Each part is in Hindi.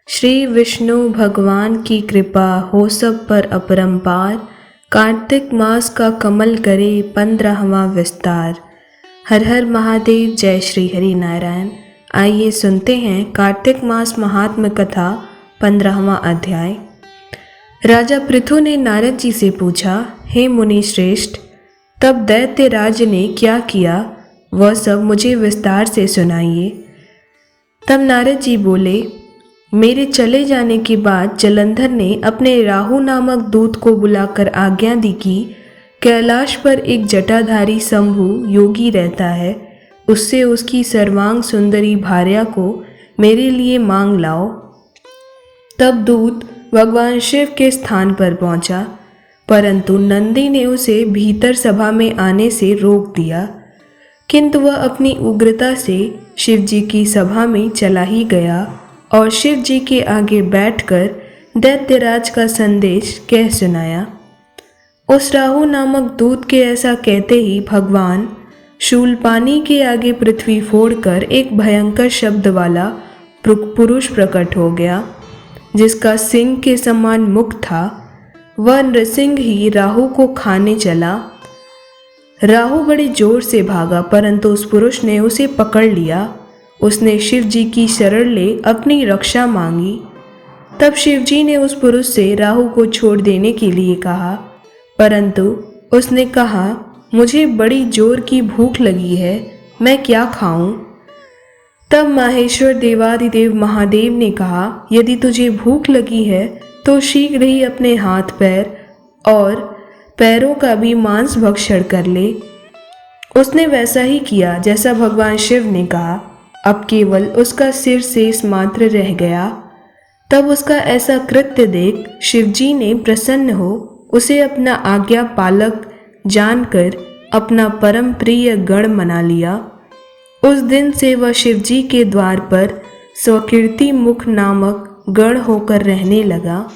श्री विष्णु भगवान की कृपा हो सब पर अपरंपार। कार्तिक मास का कमल करे 15वां विस्तार। हर हर महादेव, जय श्री हरि नारायण। आइए सुनते हैं कार्तिक मास महात्म कथा 15वां अध्याय। राजा पृथु ने नारद जी से पूछा, हे मुनि श्रेष्ठ, तब दैत्यराज ने क्या किया वह सब मुझे विस्तार से सुनाइए। तब नारद जी बोले, मेरे चले जाने के बाद जलंधर ने अपने राहु नामक दूत को बुलाकर आज्ञा दी कि कैलाश पर एक जटाधारी शंभु योगी रहता है, उससे उसकी सर्वांग सुंदरी भार्या को मेरे लिए मांग लाओ। तब दूत भगवान शिव के स्थान पर पहुंचा, परंतु नंदी ने उसे भीतर सभा में आने से रोक दिया, किंतु वह अपनी उग्रता से शिव जी की सभा में चला ही गया और शिव जी के आगे बैठकर दैत्यराज का संदेश कह सुनाया। उस राहु नामक दूत के ऐसा कहते ही भगवान शूलपानी के आगे पृथ्वी फोड़कर एक भयंकर शब्द वाला पुरुष प्रकट हो गया, जिसका सिंह के समान मुख था। वह नृसिंह ही राहु को खाने चला। राहु बड़े जोर से भागा, परंतु उस पुरुष ने उसे पकड़ लिया। उसने शिव जी की शरण ले अपनी रक्षा मांगी। तब शिव जी ने उस पुरुष से राहु को छोड़ देने के लिए कहा, परंतु उसने कहा, मुझे बड़ी जोर की भूख लगी है, मैं क्या खाऊं। तब माहेश्वर देवादिदेव महादेव ने कहा, यदि तुझे भूख लगी है तो शीघ्र ही अपने हाथ पैर और पैरों का भी मांस भक्षण कर ले। उसने वैसा ही किया जैसा भगवान शिव ने कहा। अब केवल उसका सिर शेष मात्र रह गया। तब उसका ऐसा कृत्य देख शिवजी ने प्रसन्न हो उसे अपना आज्ञा पालक जानकर अपना परम प्रिय गण मना लिया। उस दिन से वह शिवजी के द्वार पर स्वकीर्ति मुख नामक गण होकर रहने लगा।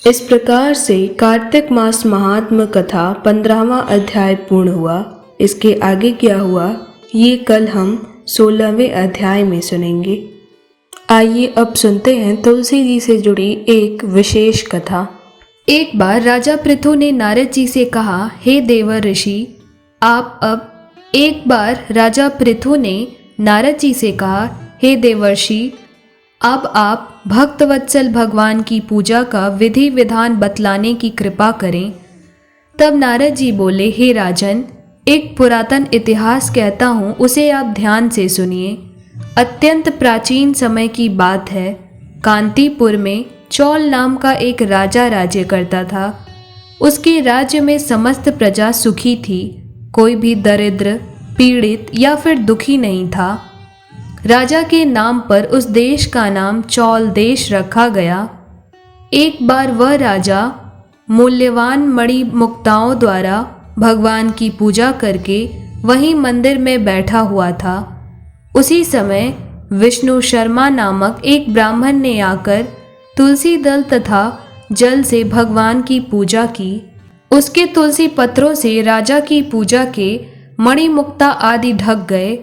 इस प्रकार से कार्तिक मास महात्म कथा 15वां अध्याय पूर्ण हुआ। इसके आगे क्या हुआ ये कल हम 16वें अध्याय में सुनेंगे। आइए अब सुनते हैं तुलसी जी से जुड़ी एक विशेष कथा। एक बार राजा पृथु ने नारद जी से कहा, हे देवर ऋषि, आप अब एक बार राजा पृथु ने नारद जी से कहा, हे देवर्षि, अब आप भक्तवत्सल भगवान की पूजा का विधि विधान बतलाने की कृपा करें। तब नारद जी बोले, हे राजन, एक पुरातन इतिहास कहता हूँ, उसे आप ध्यान से सुनिए। अत्यंत प्राचीन समय की बात है। कांतीपुर में चौल नाम का एक राजा राज्य करता था। उसके राज्य में समस्त प्रजा सुखी थी, कोई भी दरिद्र, पीड़ित या फिर दुखी नहीं था। राजा के नाम पर उस देश का नाम चौल देश रखा गया। एक बार वह राजा मूल्यवान मणि मुक्ताओं द्वारा भगवान की पूजा करके वहीं मंदिर में बैठा हुआ था। उसी समय विष्णु शर्मा नामक एक ब्राह्मण ने आकर तुलसी दल तथा जल से भगवान की पूजा की। उसके तुलसी पत्रों से राजा की पूजा के मणिमुक्ता आदि ढक गए।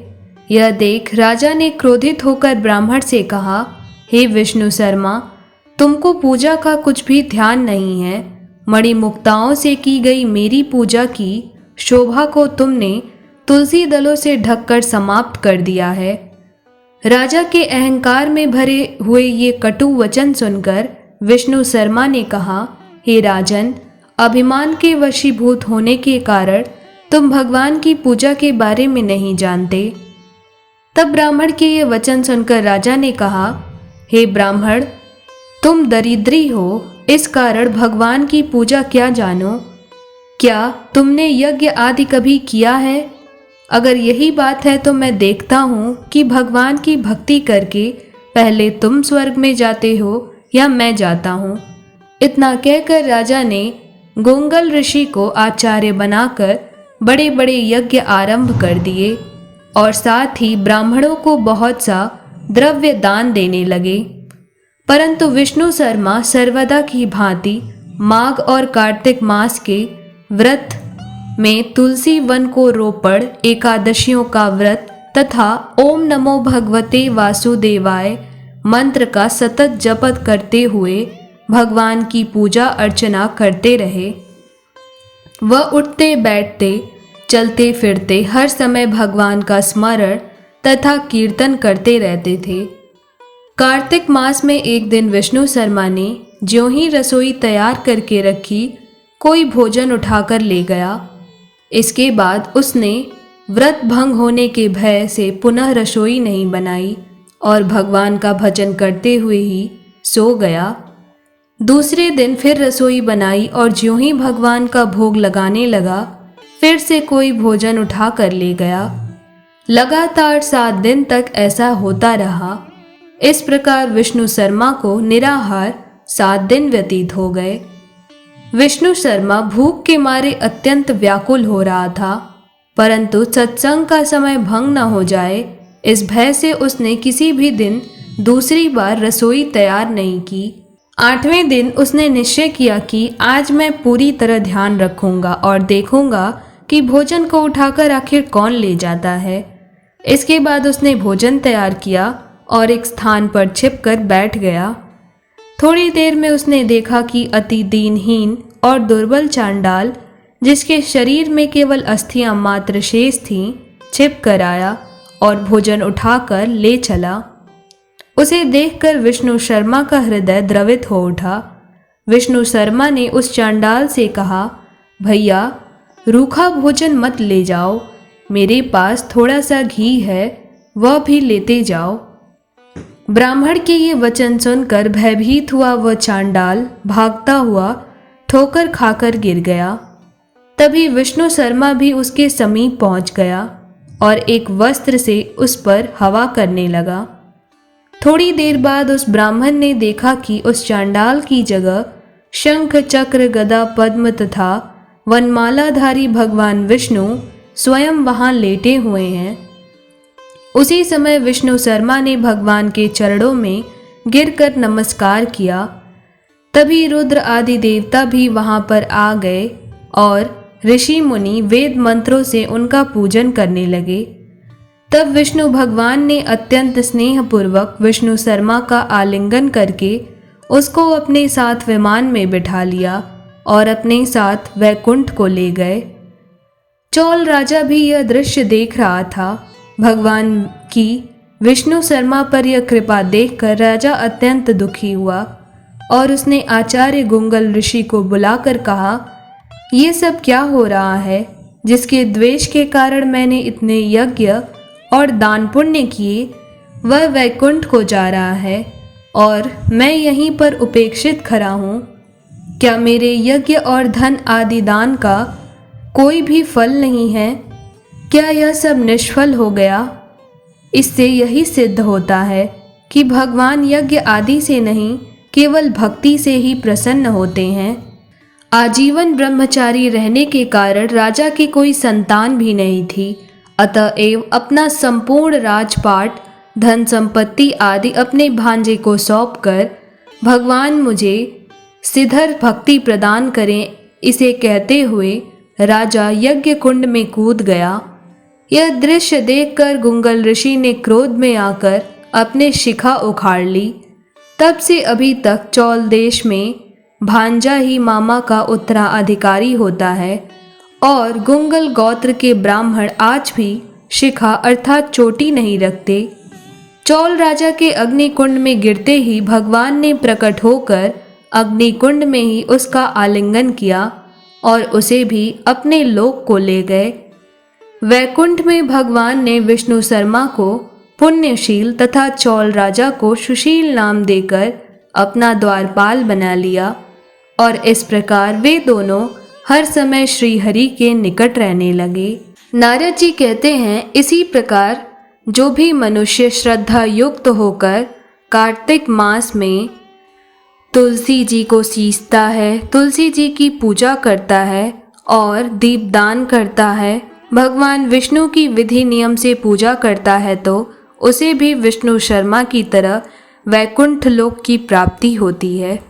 यह देख राजा ने क्रोधित होकर ब्राह्मण से कहा, हे विष्णु शर्मा, तुमको पूजा का कुछ भी ध्यान नहीं है। मणिमुक्ताओं से की गई मेरी पूजा की शोभा को तुमने तुलसी दलों से ढककर समाप्त कर दिया है। राजा के अहंकार में भरे हुए ये कटु वचन सुनकर विष्णु शर्मा ने कहा, हे राजन, अभिमान के वशीभूत होने के कारण तुम भगवान की पूजा के बारे में नहीं जानते। तब ब्राह्मण के ये वचन सुनकर राजा ने कहा, हे ब्राह्मण, तुम दरिद्री हो, इस कारण भगवान की पूजा क्या जानो। क्या तुमने यज्ञ आदि कभी किया है? अगर यही बात है तो मैं देखता हूँ कि भगवान की भक्ति करके पहले तुम स्वर्ग में जाते हो या मैं जाता हूँ। इतना कहकर राजा ने गोंगल ऋषि को आचार्य बनाकर बड़े बड़े यज्ञ आरंभ कर दिए और साथ ही ब्राह्मणों को बहुत सा द्रव्य दान देने लगे। परंतु विष्णु शर्मा सर्वदा की भांति माघ और कार्तिक मास के व्रत में तुलसी वन को रोपण, एकादशियों का व्रत तथा ओम नमो भगवते वासुदेवाय मंत्र का सतत जपत करते हुए भगवान की पूजा अर्चना करते रहे। वह उठते बैठते चलते फिरते हर समय भगवान का स्मरण तथा कीर्तन करते रहते थे। कार्तिक मास में एक दिन विष्णु शर्मा ने ज्यों ही रसोई तैयार करके रखी, कोई भोजन उठाकर ले गया। इसके बाद उसने व्रत भंग होने के भय से पुनः रसोई नहीं बनाई और भगवान का भजन करते हुए ही सो गया। दूसरे दिन फिर रसोई बनाई और ज्यों ही भगवान का भोग लगाने लगा, फिर से कोई भोजन उठा कर ले गया। लगातार 7 दिन तक ऐसा होता रहा। इस प्रकार विष्णु शर्मा को निराहार 7 दिन व्यतीत हो गए। विष्णु शर्मा भूख के मारे अत्यंत व्याकुल हो रहा था, परंतु सत्संग का समय भंग न हो जाए, इस भय से उसने किसी भी दिन दूसरी बार रसोई तैयार नहीं की। 8वें दिन उसने निश्चय किया कि आज मैं पूरी तरह ध्यान रखूंगा और देखूंगा कि भोजन को उठाकर आखिर कौन ले जाता है। इसके बाद उसने भोजन तैयार किया और एक स्थान पर छिपकर बैठ गया। थोड़ी देर में उसने देखा कि अति दीनहीन और दुर्बल चांडाल, जिसके शरीर में केवल अस्थियां मात्र शेष थीं, छिप कर आया और भोजन उठाकर ले चला। उसे देखकर विष्णु शर्मा का हृदय द्रवित हो उठा। विष्णु शर्मा ने उस चांडाल से कहा, भैया रूखा भोजन मत ले जाओ, मेरे पास थोड़ा सा घी है, वह भी लेते जाओ। ब्राह्मण के ये वचन सुनकर भयभीत हुआ वह चांडाल भागता हुआ ठोकर खाकर गिर गया। तभी विष्णु शर्मा भी उसके समीप पहुंच गया और एक वस्त्र से उस पर हवा करने लगा। थोड़ी देर बाद उस ब्राह्मण ने देखा कि उस चांडाल की जगह शंख चक्र गदा पद्म तथा वनमालाधारी भगवान विष्णु स्वयं वहां लेटे हुए हैं। उसी समय विष्णु शर्मा ने भगवान के चरणों में गिरकर नमस्कार किया। तभी रुद्र आदि देवता भी वहां पर आ गए और ऋषि मुनि वेद मंत्रों से उनका पूजन करने लगे। तब विष्णु भगवान ने अत्यंत स्नेहपूर्वक विष्णु शर्मा का आलिंगन करके उसको अपने साथ विमान में बिठा लिया और अपने साथ वैकुंठ को ले गए। चौल राजा भी यह दृश्य देख रहा था। भगवान की विष्णु शर्मा पर यह कृपा देखकर राजा अत्यंत दुखी हुआ और उसने आचार्य गुंगल ऋषि को बुलाकर कहा, ये सब क्या हो रहा है, जिसके द्वेष के कारण मैंने इतने यज्ञ और दान पुण्य किए, वह वैकुंठ को जा रहा है और मैं यहीं पर उपेक्षित खड़ा हूँ। क्या मेरे यज्ञ और धन आदि दान का कोई भी फल नहीं है? क्या यह सब निष्फल हो गया? इससे यही सिद्ध होता है कि भगवान यज्ञ आदि से नहीं, केवल भक्ति से ही प्रसन्न होते हैं। आजीवन ब्रह्मचारी रहने के कारण राजा की कोई संतान भी नहीं थी, अतएव अपना संपूर्ण राजपाट, धन संपत्ति आदि अपने भांजे को सौंपकर भगवान मुझे सिद्धर भक्ति प्रदान करें, इसे कहते हुए राजा यज्ञ कुंड में कूद गया। यह दृश्य देखकर गुंगल ऋषि ने क्रोध में आकर अपने शिखा उखाड़ ली। तब से अभी तक चौल देश में भांजा ही मामा का उत्तराधिकारी होता है और गुंगल गोत्र के ब्राह्मण आज भी शिखा अर्थात चोटी नहीं रखते। चौल राजा के अग्निकुंड में गिरते ही भगवान ने प्रकट होकर अग्निकुंड में ही उसका आलिंगन किया और उसे भी अपने लोक को ले गए। वैकुंठ में भगवान ने विष्णु शर्मा को पुण्यशील तथा चौल राजा को सुशील नाम देकर अपना द्वारपाल बना लिया और इस प्रकार वे दोनों हर समय श्री हरि के निकट रहने लगे। नारद जी कहते हैं, इसी प्रकार जो भी मनुष्य श्रद्धा युक्त होकर कार्तिक मास में तुलसी जी को सींचता है, तुलसी जी की पूजा करता है और दीपदान करता है, भगवान विष्णु की विधि नियम से पूजा करता है, तो उसे भी विष्णु शर्मा की तरह वैकुंठ लोक की प्राप्ति होती है।